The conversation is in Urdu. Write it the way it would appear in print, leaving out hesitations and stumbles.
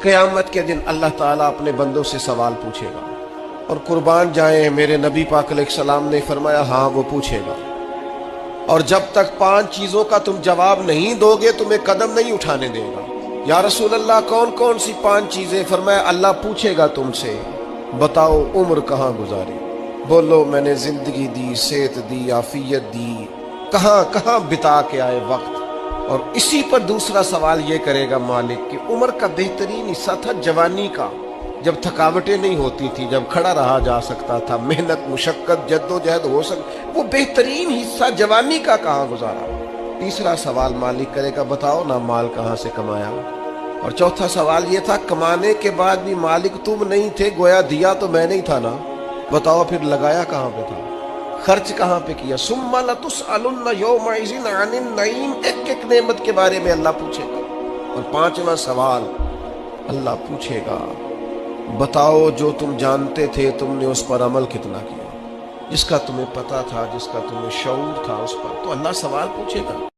قیامت کے دن اللہ تعالیٰ اپنے بندوں سے سوال پوچھے گا، اور قربان جائیں میرے نبی پاک علیہ السلام نے فرمایا ہاں وہ پوچھے گا، اور جب تک 5 چیزوں کا تم جواب نہیں دو گے تمہیں قدم نہیں اٹھانے دے گا۔ یا رسول اللہ کون کون سی 5 چیزیں؟ فرمایا اللہ پوچھے گا تم سے، بتاؤ عمر کہاں گزاری؟ بولو میں نے زندگی دی، صحت دی، عافیت دی، کہاں کہاں بتا کے آئے وقت۔ اور اسی پر دوسرا سوال یہ کرے گا مالک کہ عمر کا بہترین حصہ تھا جوانی کا، جب تھکاوٹیں نہیں ہوتی تھی، جب کھڑا رہا جا سکتا تھا، محنت مشقت جد و جہد ہو وہ بہترین حصہ جوانی کا کہاں گزارا؟ تیسرا سوال مالک کرے گا بتاؤ نا مال کہاں سے کمایا؟ اور چوتھا سوال یہ تھا کمانے کے بعد بھی مالک تم نہیں تھے، گویا دیا تو میں نہیں تھا نا، بتاؤ پھر لگایا کہاں پہ تھا، خرچ کہاں پہ کیا؟ ثم لتسألن یومئذ عن النعیم، ایک ایک نعمت کے بارے میں اللہ پوچھے گا۔ اور 5واں سوال اللہ پوچھے گا بتاؤ جو تم جانتے تھے تم نے اس پر عمل کتنا کیا؟ جس کا تمہیں پتا تھا، جس کا تمہیں شعور تھا، اس پر تو اللہ سوال پوچھے گا۔